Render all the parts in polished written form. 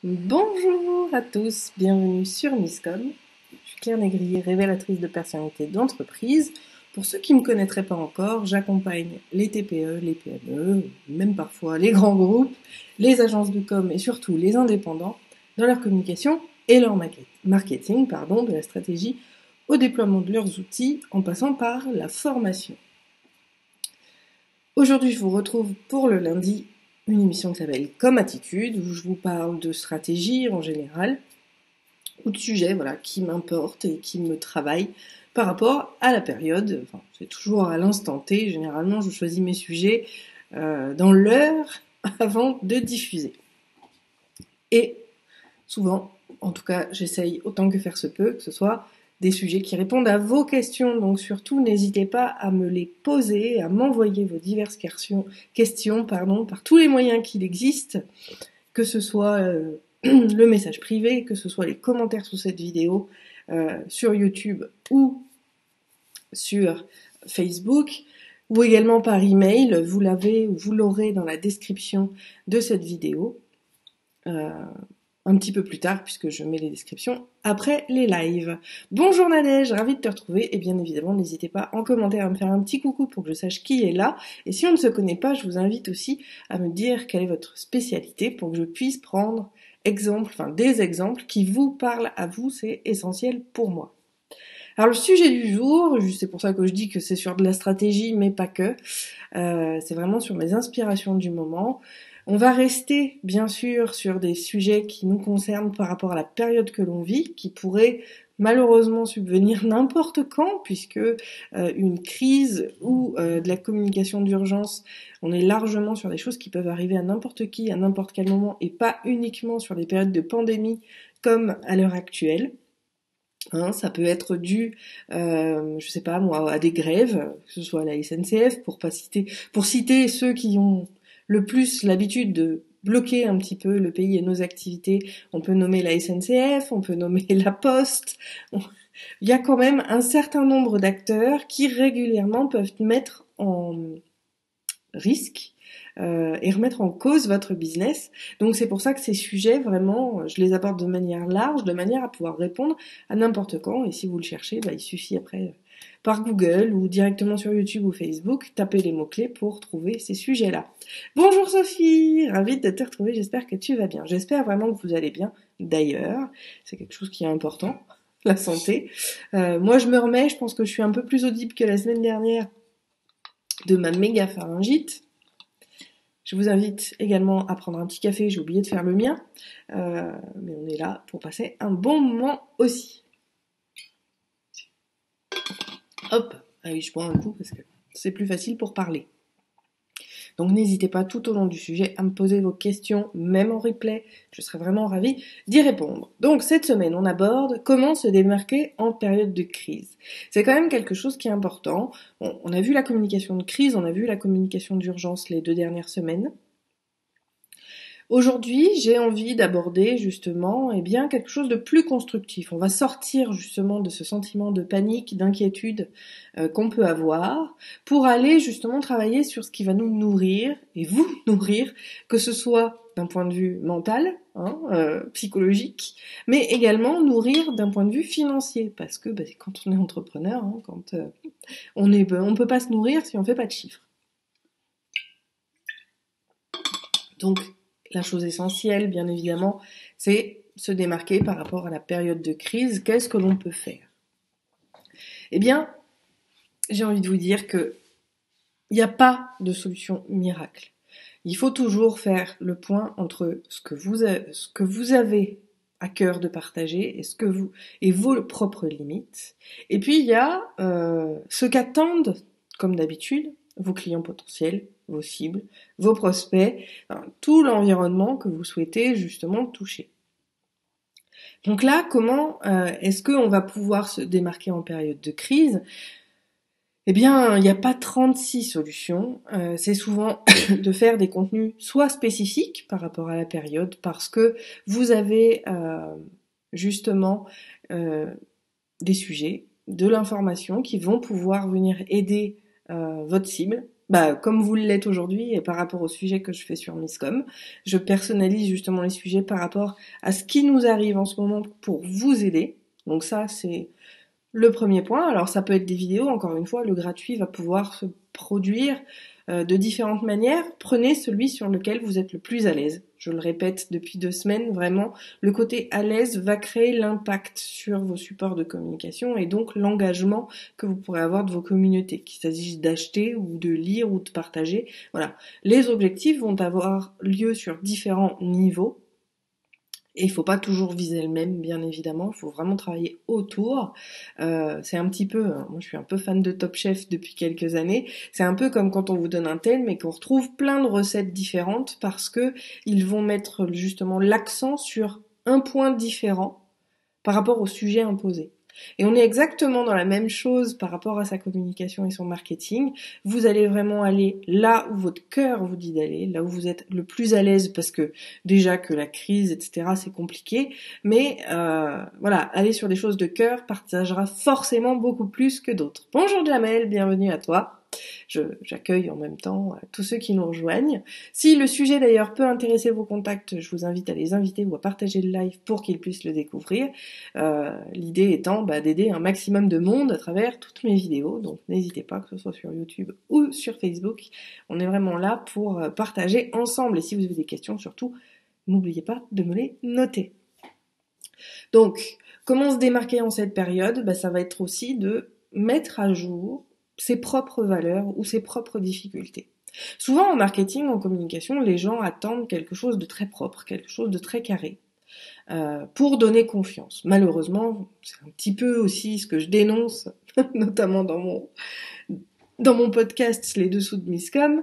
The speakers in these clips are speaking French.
Bonjour à tous, bienvenue sur Misscom. Je suis Claire Négrier, révélatrice de personnalité d'entreprise. Pour ceux qui ne me connaîtraient pas encore, j'accompagne les TPE, les PME, même parfois les grands groupes, les agences de com et surtout les indépendants dans leur communication et leur marketing, de la stratégie au déploiement de leurs outils en passant par la formation. Aujourd'hui, je vous retrouve pour le lundi, une émission qui s'appelle Comme Attitude, où je vous parle de stratégie en général, ou de sujets qui m'importent et qui me travaillent par rapport à la période. Enfin, c'est toujours à l'instant T, généralement je choisis mes sujets dans l'heure avant de diffuser. Et souvent, en tout cas j'essaye autant que faire se peut, que ce soit des sujets qui répondent à vos questions, donc surtout n'hésitez pas à me les poser, à m'envoyer vos diverses questions par tous les moyens qu'il existe, que ce soit le message privé, que ce soit les commentaires sous cette vidéo sur YouTube ou sur Facebook, ou également par email, vous l'avez ou vous l'aurez dans la description de cette vidéo. Un petit peu plus tard, puisque je mets les descriptions après les lives. Bonjour Nadège, ravie de te retrouver, et bien évidemment, n'hésitez pas en commentaire à me faire un petit coucou pour que je sache qui est là, et si on ne se connaît pas, je vous invite aussi à me dire quelle est votre spécialité pour que je puisse prendre des exemples qui vous parlent à vous, c'est essentiel pour moi. Alors le sujet du jour, c'est pour ça que je dis que c'est sur de la stratégie, mais pas que, c'est vraiment sur mes inspirations du moment. On va rester, bien sûr, sur des sujets qui nous concernent par rapport à la période que l'on vit, qui pourrait malheureusement subvenir n'importe quand, puisque une crise ou de la communication d'urgence, on est largement sur des choses qui peuvent arriver à n'importe qui, à n'importe quel moment, et pas uniquement sur des périodes de pandémie comme à l'heure actuelle. Ça peut être dû, à des grèves, que ce soit à la SNCF, pour citer ceux qui ont le plus l'habitude de bloquer un petit peu le pays et nos activités. On peut nommer la SNCF, on peut nommer la Poste. Il y a quand même un certain nombre d'acteurs qui régulièrement peuvent mettre en risque et remettre en cause votre business. Donc c'est pour ça que ces sujets, vraiment, je les aborde de manière large, de manière à pouvoir répondre à n'importe quand. Et si vous le cherchez, il suffit après, par Google ou directement sur YouTube ou Facebook, taper les mots-clés pour trouver ces sujets-là. Bonjour Sophie, ravie de te retrouver, j'espère que tu vas bien. J'espère vraiment que vous allez bien. D'ailleurs, c'est quelque chose qui est important, la santé. Moi je me remets, je pense que je suis un peu plus audible que la semaine dernière de ma méga pharyngite. Je vous invite également à prendre un petit café, j'ai oublié de faire le mien, mais on est là pour passer un bon moment aussi. Hop, ah oui, je bois un coup parce que c'est plus facile pour parler. Donc n'hésitez pas tout au long du sujet à me poser vos questions, même en replay, je serai vraiment ravie d'y répondre. Donc cette semaine, on aborde comment se démarquer en période de crise. C'est quand même quelque chose qui est important. On a vu la communication de crise, on a vu la communication d'urgence les 2 dernières semaines. Aujourd'hui, j'ai envie d'aborder justement quelque chose de plus constructif. On va sortir justement de ce sentiment de panique, d'inquiétude qu'on peut avoir pour aller justement travailler sur ce qui va nous nourrir et vous nourrir, que ce soit d'un point de vue mental, psychologique, mais également nourrir d'un point de vue financier, parce que quand on est entrepreneur, on peut pas se nourrir si on fait pas de chiffres. Donc la chose essentielle, bien évidemment, c'est se démarquer par rapport à la période de crise. Qu'est-ce que l'on peut faire ? Eh bien, j'ai envie de vous dire que il n'y a pas de solution miracle. Il faut toujours faire le point entre ce que vous avez à cœur de partager et vos propres limites. Et puis il y a ce qu'attendent, comme d'habitude, vos clients potentiels, vos cibles, vos prospects, tout l'environnement que vous souhaitez justement toucher. Donc là, comment est-ce qu'on va pouvoir se démarquer en période de crise ? Eh bien, il n'y a pas 36 solutions. C'est souvent de faire des contenus soit spécifiques par rapport à la période, parce que vous avez justement des sujets, de l'information qui vont pouvoir venir aider votre cible comme vous l'êtes aujourd'hui et par rapport au sujet que je fais sur Misscom. Je personnalise justement les sujets par rapport à ce qui nous arrive en ce moment pour vous aider. Donc ça, c'est le premier point. Alors ça peut être des vidéos, encore une fois, le gratuit va pouvoir se produire de différentes manières. Prenez celui sur lequel vous êtes le plus à l'aise. Je le répète depuis 2 semaines, vraiment, le côté à l'aise va créer l'impact sur vos supports de communication et donc l'engagement que vous pourrez avoir de vos communautés, qu'il s'agisse d'acheter ou de lire ou de partager. Voilà. Les objectifs vont avoir lieu sur différents niveaux. Et il faut pas toujours viser le même, bien évidemment. Il faut vraiment travailler autour. C'est un petit peu, moi je suis un peu fan de Top Chef depuis quelques années. C'est un peu comme quand on vous donne un thème et qu'on retrouve plein de recettes différentes parce que ils vont mettre justement l'accent sur un point différent par rapport au sujet imposé. Et on est exactement dans la même chose par rapport à sa communication et son marketing. Vous allez vraiment aller là où votre cœur vous dit d'aller, là où vous êtes le plus à l'aise parce que déjà que la crise, etc., c'est compliqué. Mais voilà, aller sur des choses de cœur partagera forcément beaucoup plus que d'autres. Bonjour Jamel, bienvenue à toi. J'accueille en même temps tous ceux qui nous rejoignent. Si le sujet d'ailleurs peut intéresser vos contacts, je vous invite à les inviter ou à partager le live pour qu'ils puissent le découvrir. L'idée étant d'aider un maximum de monde à travers toutes mes vidéos, donc n'hésitez pas, que ce soit sur YouTube ou sur Facebook. On est vraiment là pour partager ensemble. Et si vous avez des questions, surtout, n'oubliez pas de me les noter. Donc, comment se démarquer en cette période ? Ça va être aussi de mettre à jour ses propres valeurs ou ses propres difficultés. Souvent en marketing, en communication, les gens attendent quelque chose de très propre, quelque chose de très carré, pour donner confiance. Malheureusement, c'est un petit peu aussi ce que je dénonce, notamment dans mon podcast Les Dessous de Misscom.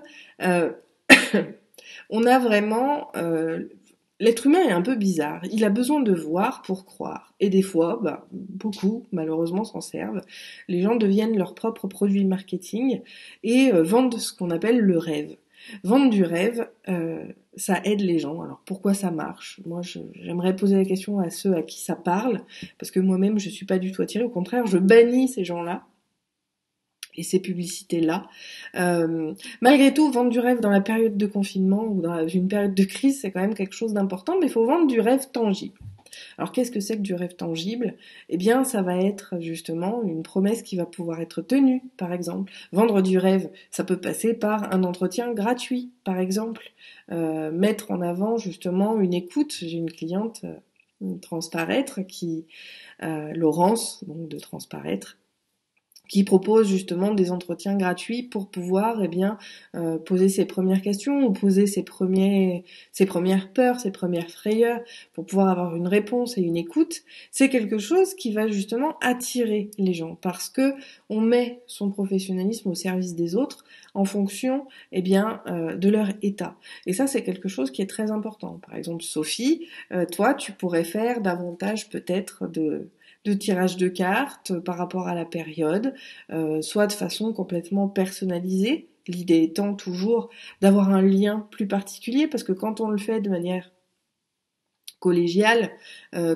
On a vraiment... L'être humain est un peu bizarre. Il a besoin de voir pour croire. Et des fois, beaucoup, malheureusement, s'en servent. Les gens deviennent leurs propres produits marketing et vendent ce qu'on appelle le rêve. Vendre du rêve, ça aide les gens. Alors pourquoi ça marche ? Moi, j'aimerais poser la question à ceux à qui ça parle, parce que moi-même, je suis pas du tout attirée. Au contraire, je bannis ces gens-là et ces publicités-là. Malgré tout, vendre du rêve dans la période de confinement ou dans une période de crise, c'est quand même quelque chose d'important, mais il faut vendre du rêve tangible. Alors qu'est-ce que c'est que du rêve tangible ? Eh bien, ça va être justement une promesse qui va pouvoir être tenue, par exemple. Vendre du rêve, ça peut passer par un entretien gratuit, par exemple. Mettre en avant justement une écoute. J'ai une cliente, Transparaître, Laurence, donc de Transparaître, qui propose justement des entretiens gratuits pour pouvoir poser ses premières questions ou poser ses premières peurs, ses premières frayeurs, pour pouvoir avoir une réponse et une écoute. C'est quelque chose qui va justement attirer les gens parce que on met son professionnalisme au service des autres en fonction de leur état. Et ça, c'est quelque chose qui est très important. Par exemple, Sophie, toi, tu pourrais faire davantage peut-être de tirage de cartes par rapport à la période, soit de façon complètement personnalisée, l'idée étant toujours d'avoir un lien plus particulier, parce que quand on le fait de manière collégiale,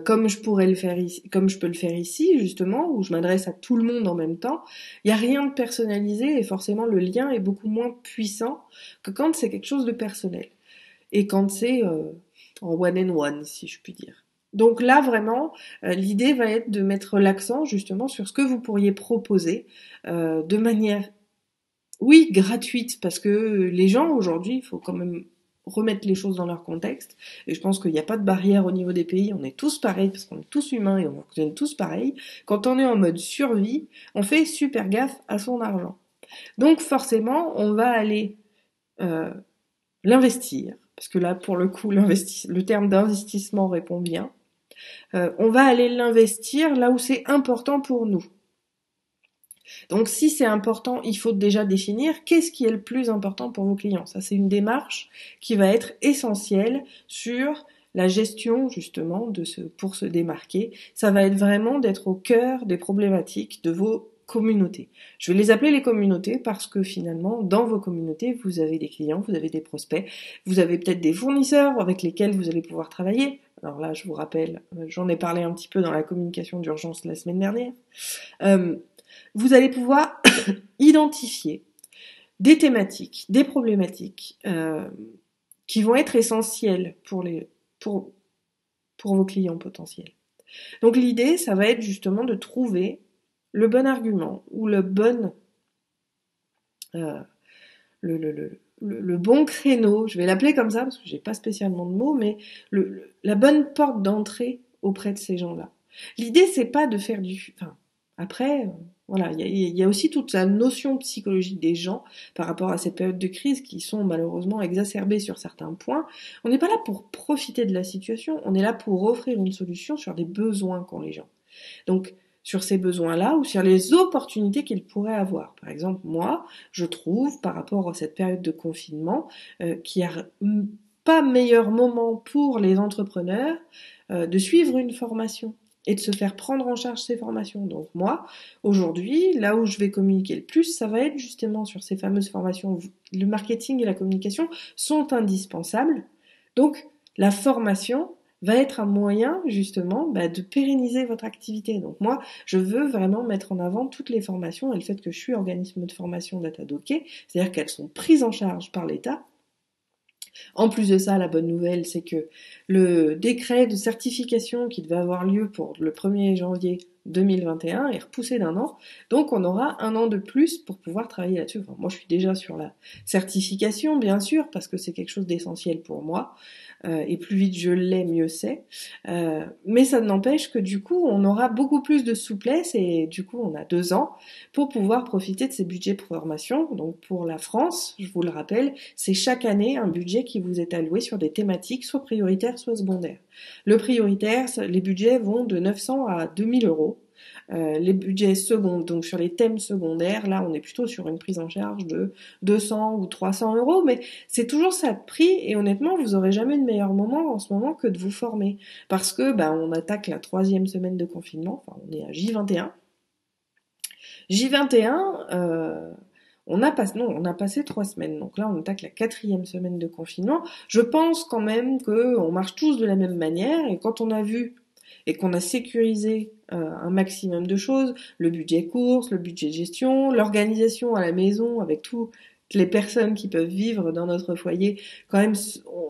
comme je peux le faire ici, justement, où je m'adresse à tout le monde en même temps, il n'y a rien de personnalisé et forcément le lien est beaucoup moins puissant que quand c'est quelque chose de personnel. Et quand c'est en one-on-one, si je puis dire. Donc là, vraiment, l'idée va être de mettre l'accent justement sur ce que vous pourriez proposer de manière, oui, gratuite, parce que les gens aujourd'hui, il faut quand même remettre les choses dans leur contexte, et je pense qu'il n'y a pas de barrière au niveau des pays, on est tous pareils, parce qu'on est tous humains et on fonctionne tous pareil. Quand on est en mode survie, on fait super gaffe à son argent. Donc forcément, on va aller l'investir, parce que là, pour le coup, le terme d'investissement répond bien. On va aller l'investir là où c'est important pour nous. Donc si c'est important, il faut déjà définir qu'est-ce qui est le plus important pour vos clients. Ça, c'est une démarche qui va être essentielle sur la gestion justement pour se démarquer. Ça va être vraiment d'être au cœur des problématiques de vos communautés. Je vais les appeler les communautés parce que finalement, dans vos communautés, vous avez des clients, vous avez des prospects, vous avez peut-être des fournisseurs avec lesquels vous allez pouvoir travailler. Alors là, je vous rappelle, j'en ai parlé un petit peu dans la communication d'urgence la semaine dernière. Vous allez pouvoir identifier des thématiques, des problématiques qui vont être essentielles pour vos clients potentiels. Donc l'idée, ça va être justement de trouver le bon argument ou le bon bon créneau, je vais l'appeler comme ça parce que j'ai pas spécialement de mots, mais la bonne porte d'entrée auprès de ces gens-là. L'idée, c'est pas de faire après, voilà, il y a aussi toute la notion psychologique des gens par rapport à cette période de crise qui sont malheureusement exacerbées sur certains points. On n'est pas là pour profiter de la situation, on est là pour offrir une solution sur des besoins qu'ont les gens. Donc, sur ces besoins-là ou sur les opportunités qu'ils pourraient avoir. Par exemple, moi, je trouve, par rapport à cette période de confinement, qu'il n'y a pas meilleur moment pour les entrepreneurs de suivre une formation et de se faire prendre en charge ces formations. Donc moi, aujourd'hui, là où je vais communiquer le plus, ça va être justement sur ces fameuses formations. Le marketing et la communication sont indispensables. Donc, la formation va être un moyen justement de pérenniser votre activité. Donc moi, je veux vraiment mettre en avant toutes les formations et le fait que je suis organisme de formation Datadocké, c'est-à-dire qu'elles sont prises en charge par l'État. En plus de ça, la bonne nouvelle, c'est que le décret de certification qui devait avoir lieu pour le 1er janvier 2021 est repoussé d'1 an. Donc on aura 1 an de plus pour pouvoir travailler là-dessus. Enfin, moi, je suis déjà sur la certification, bien sûr, parce que c'est quelque chose d'essentiel pour moi. Et plus vite je l'ai, mieux c'est. Mais ça n'empêche que du coup, on aura beaucoup plus de souplesse et du coup, on a 2 ans pour pouvoir profiter de ces budgets de formation. Donc pour la France, je vous le rappelle, c'est chaque année un budget qui vous est alloué sur des thématiques soit prioritaires, soit secondaires. Le prioritaire, les budgets vont de 900 à 2000 euros. Les budgets secondaires, donc sur les thèmes secondaires, là on est plutôt sur une prise en charge de 200 ou 300 euros, mais c'est toujours ça de prix et honnêtement vous aurez jamais de meilleur moment en ce moment que de vous former parce que on attaque la 3e semaine de confinement, enfin on est à J21. J21, on a passé 3 semaines, donc là on attaque la 4e semaine de confinement. Je pense quand même qu'on marche tous de la même manière et quand on a vu et qu'on a sécurisé un maximum de choses, le budget course, le budget de gestion, l'organisation à la maison avec toutes les personnes qui peuvent vivre dans notre foyer, quand même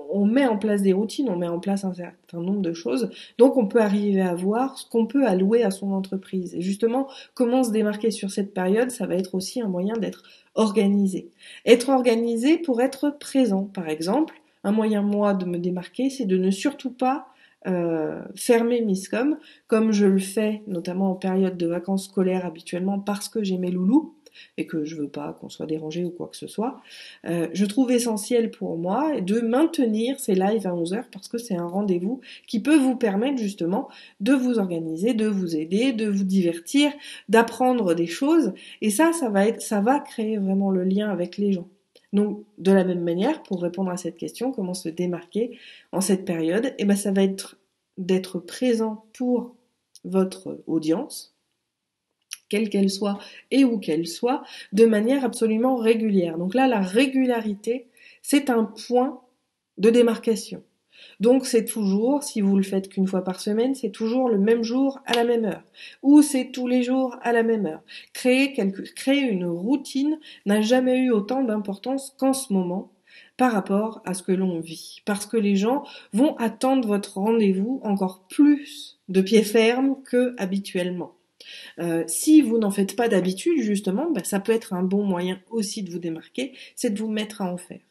on met en place des routines, on met en place un certain nombre de choses, donc on peut arriver à voir ce qu'on peut allouer à son entreprise. Et justement, comment se démarquer sur cette période, ça va être aussi un moyen d'être organisé. Être organisé pour être présent, par exemple, un moyen moi de me démarquer, c'est de ne surtout pas fermer Miscom, comme je le fais notamment en période de vacances scolaires habituellement parce que j'ai mes loulous et que je veux pas qu'on soit dérangé ou quoi que ce soit. Je trouve essentiel pour moi de maintenir ces lives à 11h parce que c'est un rendez-vous qui peut vous permettre justement de vous organiser, de vous aider, de vous divertir, d'apprendre des choses et ça va créer vraiment le lien avec les gens. Donc, de la même manière, pour répondre à cette question, comment se démarquer en cette période, ça va être d'être présent pour votre audience, quelle qu'elle soit et où qu'elle soit, de manière absolument régulière. Donc là, la régularité, c'est un point de démarcation. Donc c'est toujours, si vous le faites qu'une fois par semaine, c'est toujours le même jour à la même heure. Ou c'est tous les jours à la même heure. Créer une routine n'a jamais eu autant d'importance qu'en ce moment par rapport à ce que l'on vit. Parce que les gens vont attendre votre rendez-vous encore plus de pied ferme que habituellement. Si vous n'en faites pas d'habitude, justement, ça peut être un bon moyen aussi de vous démarquer, c'est de vous mettre à en faire.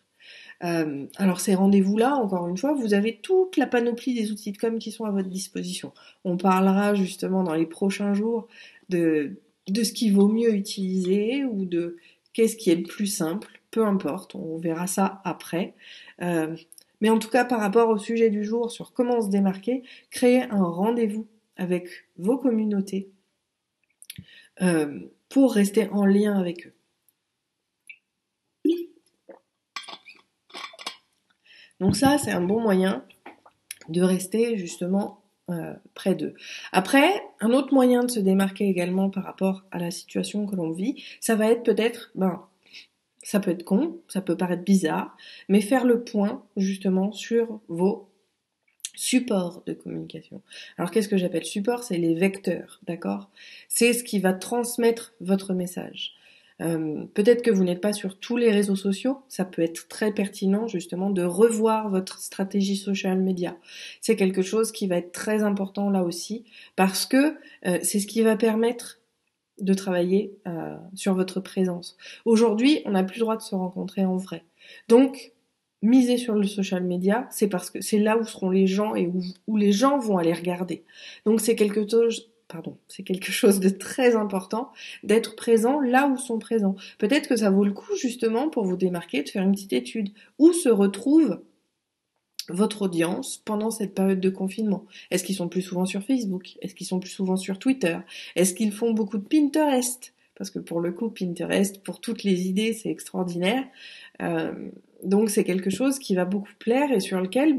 Alors ces rendez-vous-là, encore une fois, vous avez toute la panoplie des outils de com qui sont à votre disposition. On parlera justement dans les prochains jours de ce qu'il vaut mieux utiliser ou de qu'est-ce qui est le plus simple, peu importe, on verra ça après. Mais en tout cas, par rapport au sujet du jour sur comment se démarquer, créer un rendez-vous avec vos communautés pour rester en lien avec eux. Donc ça, c'est un bon moyen de rester justement près d'eux. Après, un autre moyen de se démarquer également par rapport à la situation que l'on vit, ça va être peut-être, ça peut être con, ça peut paraître bizarre, mais faire le point justement sur vos supports de communication. Alors qu'est-ce que j'appelle support? C'est les vecteurs, d'accord? C'est ce qui va transmettre votre message. Peut-être que vous n'êtes pas sur tous les réseaux sociaux, ça peut être très pertinent justement de revoir votre stratégie social media. C'est quelque chose qui va être très important là aussi, parce que c'est ce qui va permettre de travailler sur votre présence. Aujourd'hui, on n'a plus le droit de se rencontrer en vrai. Donc, miser sur le social media, c'est parce que c'est là où seront les gens et où les gens vont aller regarder. Donc c'est quelque chose de très important d'être présent là où sont présents. Peut-être que ça vaut le coup justement pour vous démarquer de faire une petite étude. Où se retrouve votre audience pendant cette période de confinement? Est-ce qu'ils sont plus souvent sur Facebook? Est-ce qu'ils sont plus souvent sur Twitter? Est-ce qu'ils font beaucoup de Pinterest? Parce que pour le coup, Pinterest, pour toutes les idées, c'est extraordinaire. Euh, donc c'est quelque chose qui va beaucoup plaire et sur lequel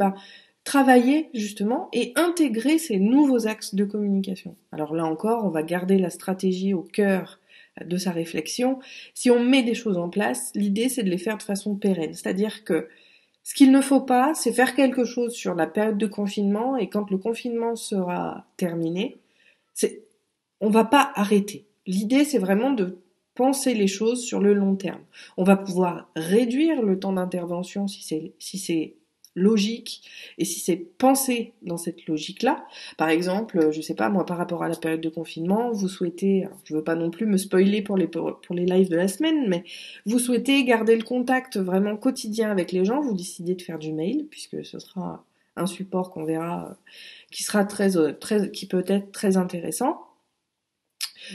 travailler justement et intégrer ces nouveaux axes de communication. Alors là encore, on va garder la stratégie au cœur de sa réflexion. Si on met des choses en place, l'idée c'est de les faire de façon pérenne. C'est-à-dire que ce qu'il ne faut pas, c'est faire quelque chose sur la période de confinement et quand le confinement sera terminé, on va pas arrêter. L'idée, c'est vraiment de penser les choses sur le long terme. On va pouvoir réduire le temps d'intervention si c'est logique et si c'est pensé dans cette logique-là. Par exemple, je sais pas, moi, par rapport à la période de confinement, vous souhaitez, alors, je veux pas non plus me spoiler pour les lives de la semaine, mais vous souhaitez garder le contact vraiment quotidien avec les gens, vous décidez de faire du mail, puisque ce sera un support qu'on verra, qui sera qui peut être très intéressant.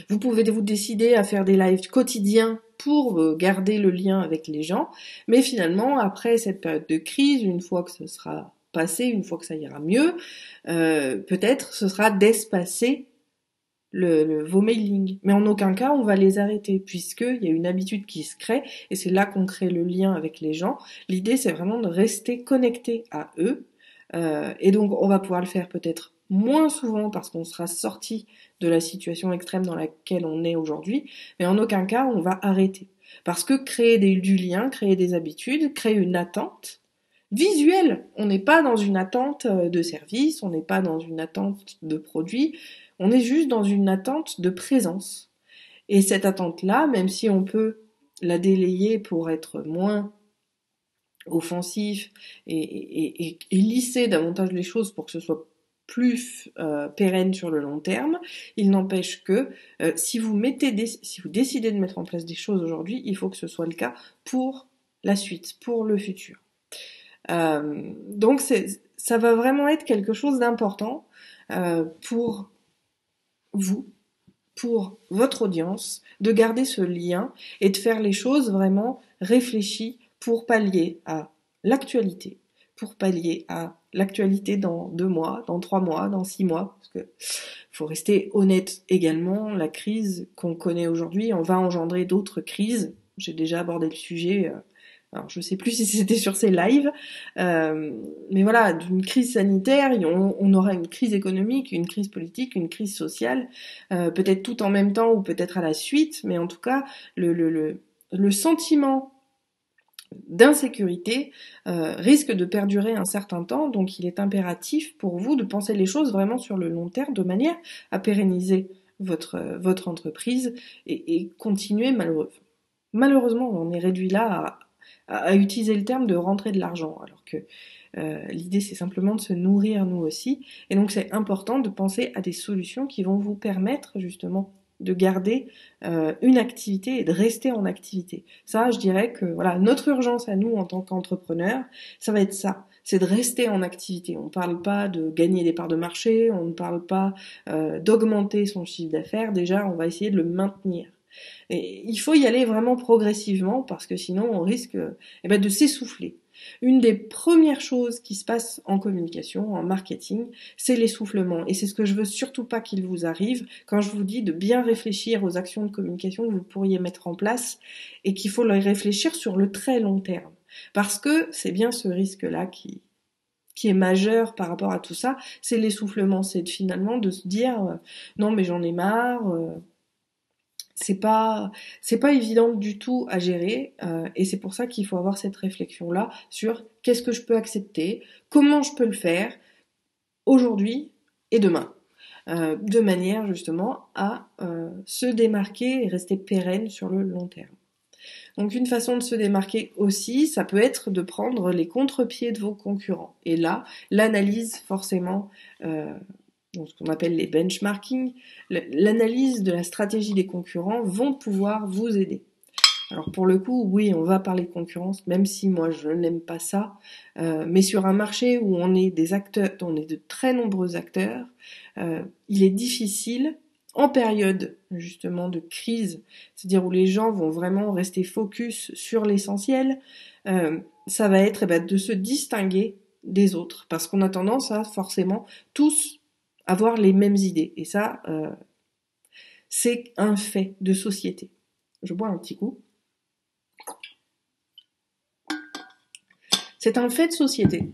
Vous pouvez vous décider à faire des lives quotidiens pour garder le lien avec les gens, mais finalement, après cette période de crise, une fois que ce sera passé, une fois que ça ira mieux, peut-être ce sera d'espacer vos mailings. Mais en aucun cas, on va les arrêter, puisqu'il y a une habitude qui se crée, et c'est là qu'on crée le lien avec les gens. L'idée, c'est vraiment de rester connecté à eux, et donc on va pouvoir le faire peut-être moins souvent parce qu'on sera sorti de la situation extrême dans laquelle on est aujourd'hui, mais en aucun cas on va arrêter. Parce que créer du lien, créer des habitudes, créer une attente visuelle, on n'est pas dans une attente de service, on n'est pas dans une attente de produit, on est juste dans une attente de présence. Et cette attente-là, même si on peut la délayer pour être moins offensif et lisser davantage les choses pour que ce soit plus pérenne sur le long terme, il n'empêche que si vous décidez de mettre en place des choses aujourd'hui, il faut que ce soit le cas pour la suite, pour le futur. Donc ça va vraiment être quelque chose d'important pour vous, pour votre audience, de garder ce lien et de faire les choses vraiment réfléchies pour pallier à l'actualité, pour pallier à l'actualité dans 2 mois, dans 3 mois, dans 6 mois, parce que faut rester honnête également, la crise qu'on connaît aujourd'hui, on va engendrer d'autres crises. J'ai déjà abordé le sujet, alors je sais plus si c'était sur ces lives, mais voilà, d'une crise sanitaire, on aura une crise économique, une crise politique, une crise sociale, peut-être tout en même temps ou peut-être à la suite, mais en tout cas, le sentiment d'insécurité risque de perdurer un certain temps, donc il est impératif pour vous de penser les choses vraiment sur le long terme de manière à pérenniser votre entreprise et continuer malheureusement on est réduit là à utiliser le terme de rentrer de l'argent, alors que l'idée c'est simplement de se nourrir nous aussi, et donc c'est important de penser à des solutions qui vont vous permettre justement de garder une activité et de rester en activité. Ça, je dirais que voilà, notre urgence à nous en tant qu'entrepreneurs, ça va être ça, c'est de rester en activité. On ne parle pas de gagner des parts de marché, on ne parle pas d'augmenter son chiffre d'affaires, déjà on va essayer de le maintenir. Et il faut y aller vraiment progressivement parce que sinon on risque de s'essouffler. Une des premières choses qui se passe en communication, en marketing, c'est l'essoufflement. Et c'est ce que je veux surtout pas qu'il vous arrive quand je vous dis de bien réfléchir aux actions de communication que vous pourriez mettre en place et qu'il faut les réfléchir sur le très long terme. Parce que c'est bien ce risque-là qui est majeur par rapport à tout ça, c'est l'essoufflement. C'est finalement de se dire non mais j'en ai marre, c'est pas évident du tout à gérer et c'est pour ça qu'il faut avoir cette réflexion là sur qu'est-ce que je peux accepter, comment je peux le faire aujourd'hui et demain. de manière justement à se démarquer et rester pérenne sur le long terme. Donc une façon de se démarquer aussi, ça peut être de prendre les contre-pieds de vos concurrents. Et là, l'analyse forcément, donc ce qu'on appelle les benchmarking, l'analyse de la stratégie des concurrents vont pouvoir vous aider. Alors pour le coup, oui, on va parler de concurrence, même si moi je n'aime pas ça, mais sur un marché où on est des acteurs, on est de très nombreux acteurs, il est difficile en période justement de crise, c'est-à-dire où les gens vont vraiment rester focus sur l'essentiel, ça va être de se distinguer des autres, parce qu'on a tendance à forcément tous avoir les mêmes idées, et ça, c'est un fait de société. Je bois un petit coup. C'est un fait de société.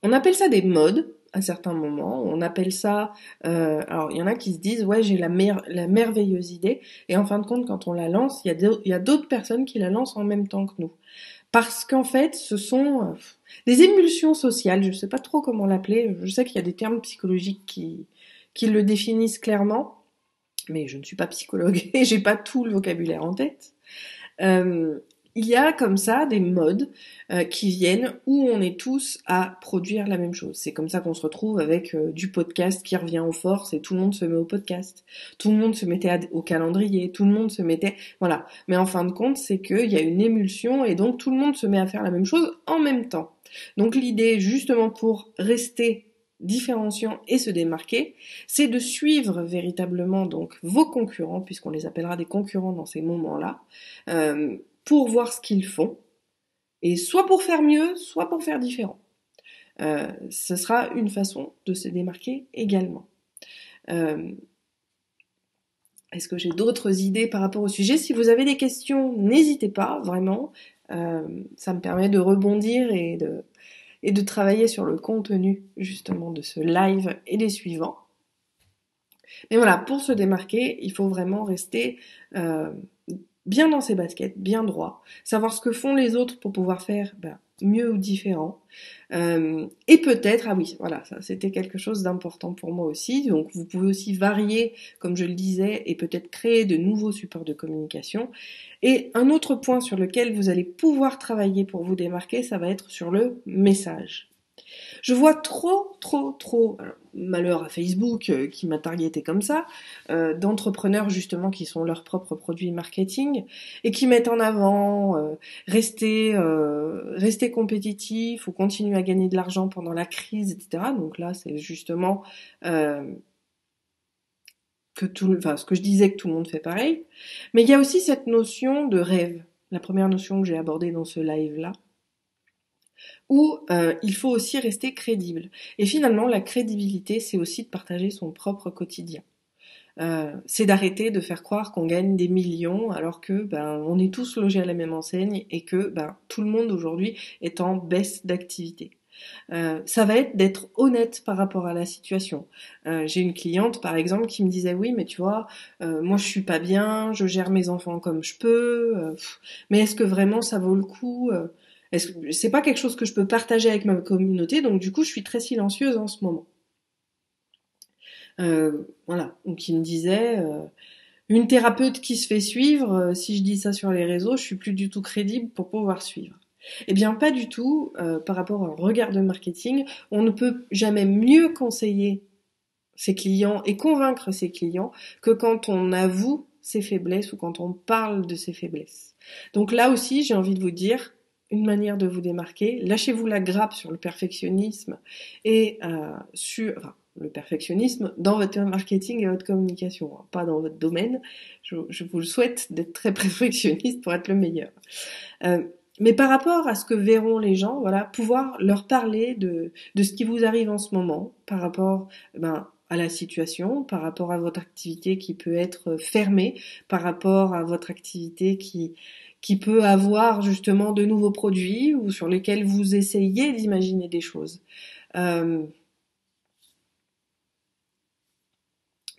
On appelle ça des modes à certains moments. On appelle ça... alors, il y en a qui se disent « Ouais, j'ai la merveilleuse idée. » Et en fin de compte, quand on la lance, il y a d'autres personnes qui la lancent en même temps que nous. Parce qu'en fait, ce sont des émulsions sociales. Je ne sais pas trop comment l'appeler. Je sais qu'il y a des termes psychologiques qui le définissent clairement. Mais je ne suis pas psychologue et j'ai pas tout le vocabulaire en tête. Il y a comme ça des modes qui viennent où on est tous à produire la même chose. C'est comme ça qu'on se retrouve avec du podcast qui revient aux forces et tout le monde se met au podcast. Tout le monde se mettait au calendrier, tout le monde se mettait... Voilà. Mais en fin de compte, c'est qu'il y a une émulsion et donc tout le monde se met à faire la même chose en même temps. Donc l'idée, justement pour rester différenciant et se démarquer, c'est de suivre véritablement donc vos concurrents, puisqu'on les appellera des concurrents dans ces moments-là, pour voir ce qu'ils font, et soit pour faire mieux, soit pour faire différent. Ce sera une façon de se démarquer également. Est-ce que j'ai d'autres idées par rapport au sujet? Si vous avez des questions, n'hésitez pas, vraiment. Ça me permet de rebondir et de travailler sur le contenu justement de ce live et des suivants. Mais voilà, pour se démarquer, il faut vraiment rester bien dans ses baskets, bien droit, savoir ce que font les autres pour pouvoir faire mieux ou différent. Et peut-être, ah oui, voilà, ça c'était quelque chose d'important pour moi aussi. Donc vous pouvez aussi varier, comme je le disais, et peut-être créer de nouveaux supports de communication. Et un autre point sur lequel vous allez pouvoir travailler pour vous démarquer, ça va être sur le message. Je vois trop, malheur à Facebook qui m'a targeté comme ça, d'entrepreneurs justement qui sont leurs propres produits marketing et qui mettent en avant rester compétitif ou continuer à gagner de l'argent pendant la crise, etc. Donc là, c'est justement ce que je disais que tout le monde fait pareil. Mais il y a aussi cette notion de rêve, la première notion que j'ai abordée dans ce live-là, où il faut aussi rester crédible. Et finalement, la crédibilité, c'est aussi de partager son propre quotidien. C'est d'arrêter de faire croire qu'on gagne des millions alors que on est tous logés à la même enseigne et que tout le monde aujourd'hui est en baisse d'activité. Ça va être d'être honnête par rapport à la situation. J'ai une cliente par exemple qui me disait oui mais tu vois moi je suis pas bien, je gère mes enfants comme je peux, mais est-ce que vraiment ça vaut le coup c'est pas quelque chose que je peux partager avec ma communauté, donc du coup je suis très silencieuse en ce moment. Voilà, donc il me disait une thérapeute qui se fait suivre, si je dis ça sur les réseaux, je suis plus du tout crédible pour pouvoir suivre. Eh bien pas du tout, par rapport au regard de marketing, on ne peut jamais mieux conseiller ses clients et convaincre ses clients que quand on avoue ses faiblesses ou quand on parle de ses faiblesses. Donc là aussi, j'ai envie de vous dire, une manière de vous démarquer, lâchez-vous la grappe sur le perfectionnisme et le perfectionnisme dans votre marketing et votre communication, hein, pas dans votre domaine. Je vous le souhaite d'être très perfectionniste pour être le meilleur. Mais par rapport à ce que verront les gens, voilà, pouvoir leur parler de ce qui vous arrive en ce moment, par rapport à la situation, par rapport à votre activité qui peut être fermée, par rapport à votre activité qui peut avoir justement de nouveaux produits ou sur lesquels vous essayez d'imaginer des choses.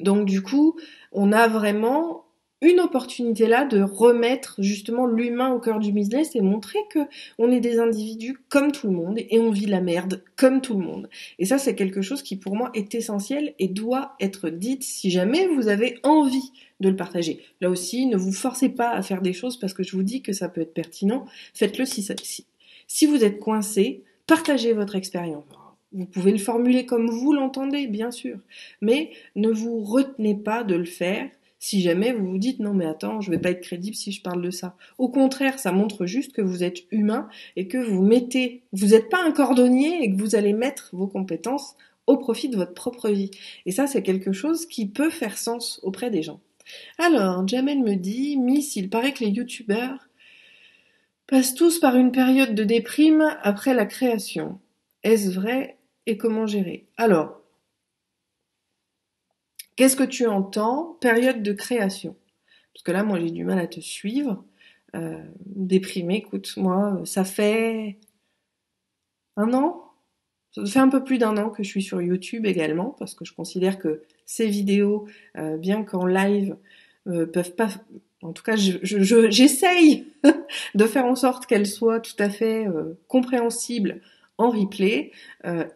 Donc du coup, on a vraiment une opportunité là de remettre justement l'humain au cœur du business et montrer que on est des individus comme tout le monde et on vit la merde comme tout le monde. Et ça, c'est quelque chose qui pour moi est essentiel et doit être dit si jamais vous avez envie de le partager. Là aussi, ne vous forcez pas à faire des choses parce que je vous dis que ça peut être pertinent. Faites-le si vous êtes coincé, partagez votre expérience. Vous pouvez le formuler comme vous l'entendez, bien sûr, mais ne vous retenez pas de le faire si jamais vous vous dites non mais attends, je vais pas être crédible si je parle de ça. Au contraire, ça montre juste que vous êtes humain et que vous n'êtes pas un cordonnier et que vous allez mettre vos compétences au profit de votre propre vie. Et ça, c'est quelque chose qui peut faire sens auprès des gens. Alors, Jamel me dit, Miss, il paraît que les youtubeurs passent tous par une période de déprime après la création. Est-ce vrai et comment gérer? Alors, qu'est-ce que tu entends période de création? Parce que là, moi, j'ai du mal à te suivre. Déprimé, écoute, moi, ça fait un an. Ça fait un peu plus d'un an que je suis sur YouTube également, parce que je considère que ces vidéos, bien qu'en live, peuvent pas... En tout cas, j'essaye de faire en sorte qu'elles soient tout à fait compréhensibles en replay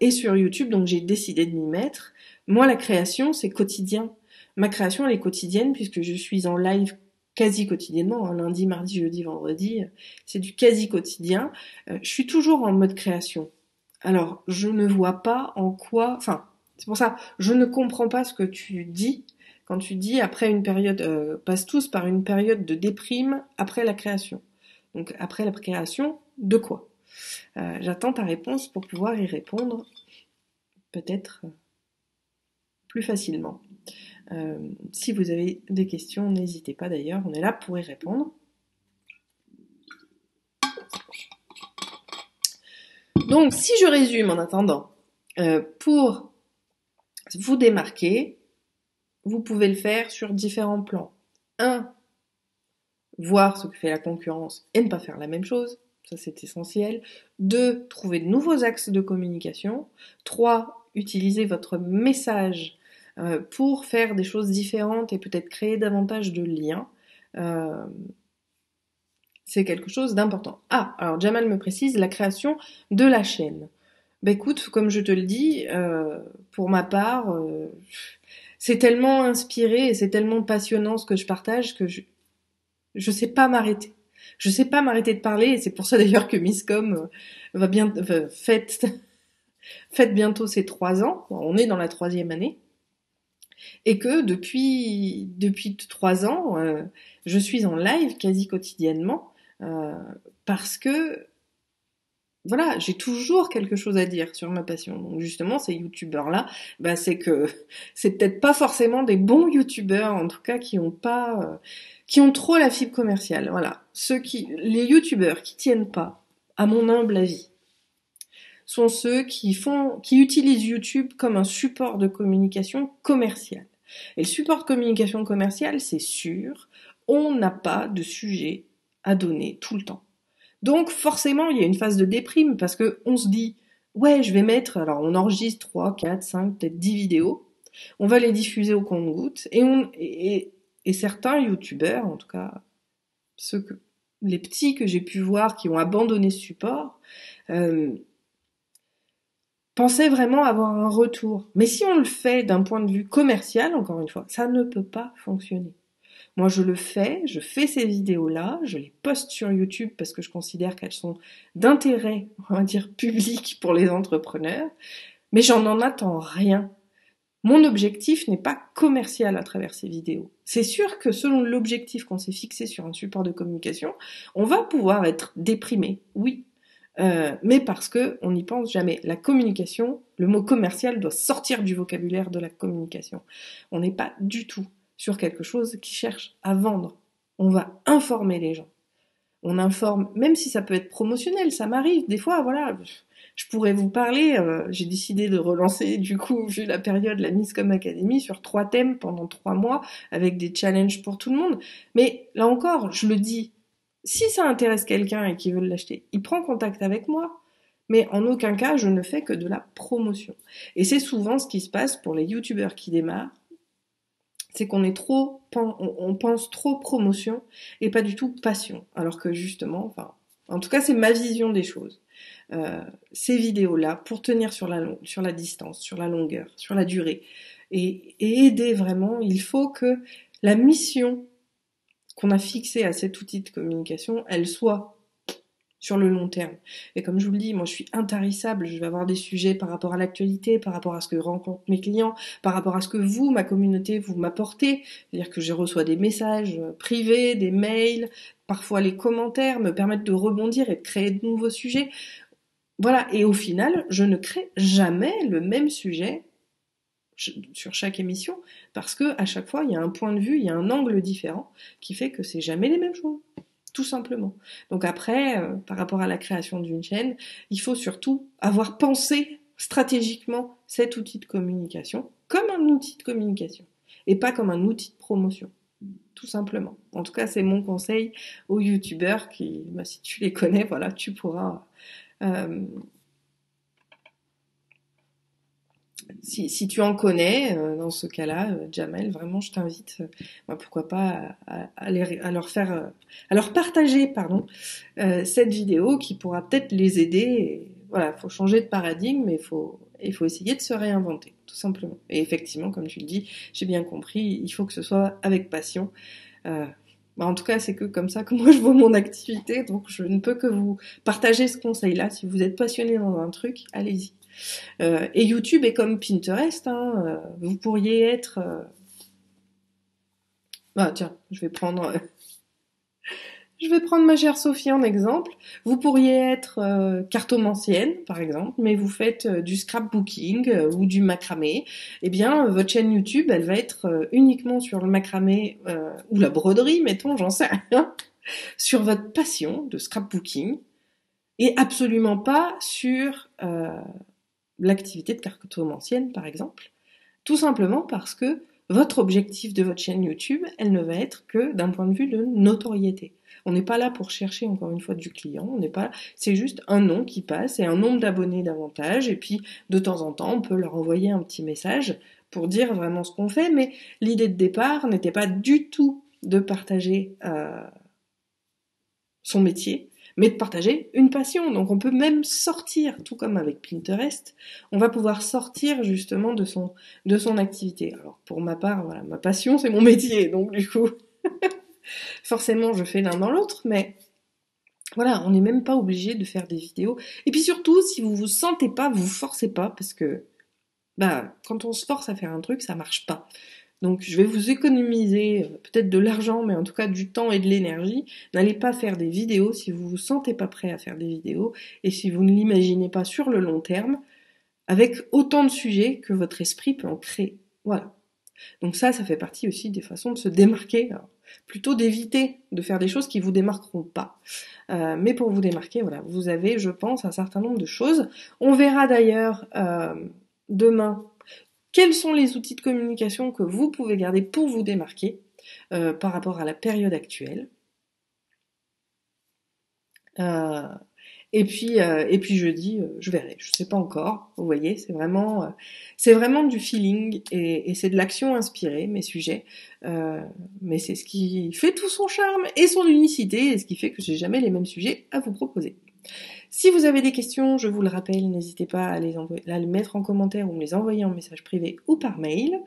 et sur YouTube, donc j'ai décidé de m'y mettre. Moi, la création, c'est quotidien. Ma création, elle est quotidienne puisque je suis en live quasi quotidiennement, hein, lundi, mardi, jeudi, vendredi, c'est du quasi quotidien. Je suis toujours en mode création. Alors, je ne vois pas en quoi... Enfin, c'est pour ça, je ne comprends pas ce que tu dis quand tu dis après une période... passe tous par une période de déprime après la création. Donc, après la création, de quoi? J'attends ta réponse pour pouvoir y répondre peut-être plus facilement. Si vous avez des questions, n'hésitez pas d'ailleurs, on est là pour y répondre. Donc, si je résume en attendant, pour vous démarquer, vous pouvez le faire sur différents plans. 1. Voir ce que fait la concurrence et ne pas faire la même chose. Ça, c'est essentiel. 2. Trouver de nouveaux axes de communication. 3. Utiliser votre message pour faire des choses différentes et peut-être créer davantage de liens. C'est quelque chose d'important. Ah, alors Jamal me précise la création de la chaîne. Ben écoute, comme je te le dis, pour ma part, c'est tellement inspiré et c'est tellement passionnant ce que je partage que je sais pas m'arrêter. Je sais pas m'arrêter de parler et c'est pour ça d'ailleurs que Misscom fête bientôt ses 3 ans. On est dans la 3e année. Et que depuis 3 ans, je suis en live quasi quotidiennement parce que voilà, j'ai toujours quelque chose à dire sur ma passion. Donc justement, ces youtubeurs-là, bah c'est que c'est peut-être pas forcément des bons youtubeurs, en tout cas qui ont pas, qui ont trop la fibre commerciale. Voilà, les youtubeurs qui tiennent pas, à mon humble avis, sont ceux qui utilisent YouTube comme un support de communication commerciale. Et le support de communication commerciale, c'est sûr, on n'a pas de sujet à donner tout le temps. Donc forcément, il y a une phase de déprime parce que on se dit ouais, je vais mettre, alors on enregistre 3, 4, 5, peut-être 10 vidéos, on va les diffuser au compte-gouttes et certains youtubeurs, en tout cas les petits que j'ai pu voir qui ont abandonné ce support, pensaient vraiment avoir un retour. Mais si on le fait d'un point de vue commercial, encore une fois, ça ne peut pas fonctionner. Moi, je fais ces vidéos-là, je les poste sur YouTube parce que je considère qu'elles sont d'intérêt, on va dire, public pour les entrepreneurs, mais j'en attends rien. Mon objectif n'est pas commercial à travers ces vidéos. C'est sûr que selon l'objectif qu'on s'est fixé sur un support de communication, on va pouvoir être déprimé, oui, mais parce que on n'y pense jamais. La communication, le mot commercial doit sortir du vocabulaire de la communication. On n'est pas du tout sur quelque chose qui cherche à vendre. On va informer les gens. On informe, même si ça peut être promotionnel, ça m'arrive. Des fois, voilà, je pourrais vous parler, j'ai décidé de relancer, du coup, vu la période, la Misscom Academy, sur 3 thèmes pendant 3 mois, avec des challenges pour tout le monde. Mais là encore, je le dis, si ça intéresse quelqu'un et qu'il veut l'acheter, il prend contact avec moi. Mais en aucun cas, je ne fais que de la promotion. Et c'est souvent ce qui se passe pour les youtubeurs qui démarrent. c'est qu'on est on pense trop promotion et pas du tout passion. Alors que justement, enfin, en tout cas, c'est ma vision des choses. Ces vidéos-là, pour tenir sur la distance, sur la longueur, sur la durée, et aider vraiment, il faut que la mission qu'on a fixée à cet outil de communication, elle soit sur le long terme. Et comme je vous le dis, moi je suis intarissable, je vais avoir des sujets par rapport à l'actualité, par rapport à ce que rencontrent mes clients, par rapport à ce que vous, ma communauté, vous m'apportez. C'est-à-dire que je reçois des messages privés, des mails, parfois les commentaires me permettent de rebondir et de créer de nouveaux sujets. Voilà, et au final, je ne crée jamais le même sujet sur chaque émission, parce que à chaque fois, il y a un point de vue, il y a un angle différent qui fait que c'est jamais les mêmes choses. Tout simplement. Donc après, par rapport à la création d'une chaîne, il faut surtout avoir pensé stratégiquement cet outil de communication comme un outil de communication et pas comme un outil de promotion. Tout simplement. En tout cas, c'est mon conseil aux youtubeurs qui, si tu les connais, voilà, tu pourras... si tu en connais, dans ce cas-là, Jamel, vraiment, je t'invite, pourquoi pas, à leur partager, pardon, cette vidéo qui pourra peut-être les aider. Et, voilà, faut changer de paradigme, mais il faut essayer de se réinventer, tout simplement. Et effectivement, comme tu le dis, j'ai bien compris, il faut que ce soit avec passion. En tout cas, c'est que comme ça que moi je vois mon activité, donc je ne peux que vous partager ce conseil-là. Si vous êtes passionné dans un truc, allez-y. Et YouTube est comme Pinterest, hein, vous pourriez être... tiens, je vais prendre ma chère Sophie en exemple. Vous pourriez être cartomancienne, par exemple, mais vous faites du scrapbooking ou du macramé. Eh bien, votre chaîne YouTube, elle va être uniquement sur le macramé ou la broderie, mettons, j'en sais rien, sur votre passion de scrapbooking et absolument pas sur l'activité de cartomancienne, par exemple. Tout simplement parce que votre objectif de votre chaîne YouTube, elle ne va être que d'un point de vue de notoriété. On n'est pas là pour chercher encore une fois du client, on n'est pas, c'est juste un nom qui passe et un nombre d'abonnés davantage, et puis de temps en temps on peut leur envoyer un petit message pour dire vraiment ce qu'on fait, mais l'idée de départ n'était pas du tout de partager son métier, mais de partager une passion. Donc on peut même sortir, tout comme avec Pinterest, on va pouvoir sortir justement de son activité. Alors pour ma part, voilà, ma passion c'est mon métier, donc du coup, forcément je fais l'un dans l'autre, mais voilà, on n'est même pas obligé de faire des vidéos. Et puis surtout, si vous vous sentez pas, vous forcez pas, parce que quand on se force à faire un truc, ça marche pas. Donc je vais vous économiser peut-être de l'argent, mais en tout cas du temps et de l'énergie. N'allez pas faire des vidéos si vous vous sentez pas prêt à faire des vidéos et si vous ne l'imaginez pas sur le long terme, avec autant de sujets que votre esprit peut en créer. Voilà. Donc ça fait partie aussi des façons de se démarquer. Alors, plutôt d'éviter de faire des choses qui vous démarqueront pas. Mais pour vous démarquer, voilà, vous avez, je pense, un certain nombre de choses. On verra d'ailleurs demain quels sont les outils de communication que vous pouvez garder pour vous démarquer par rapport à la période actuelle. Et puis jeudi, je verrai. Je sais pas encore. Vous voyez, c'est vraiment du feeling et c'est de l'action inspirée, mes sujets. Mais c'est ce qui fait tout son charme et son unicité et ce qui fait que j'ai jamais les mêmes sujets à vous proposer. Si vous avez des questions, je vous le rappelle, n'hésitez pas à les mettre en commentaire ou me les envoyer en message privé ou par mail.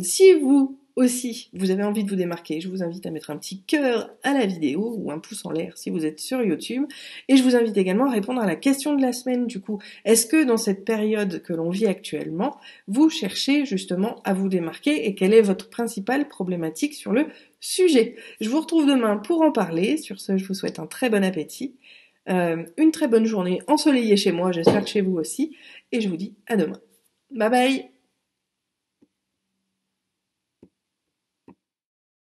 Si vous aussi, vous avez envie de vous démarquer, je vous invite à mettre un petit cœur à la vidéo ou un pouce en l'air si vous êtes sur YouTube. Et je vous invite également à répondre à la question de la semaine du coup. Est-ce que dans cette période que l'on vit actuellement, vous cherchez justement à vous démarquer et quelle est votre principale problématique sur le sujet? Je vous retrouve demain pour en parler. Sur ce, je vous souhaite un très bon appétit. Une très bonne journée ensoleillée chez moi, j'espère que chez vous aussi, et je vous dis à demain. Bye bye!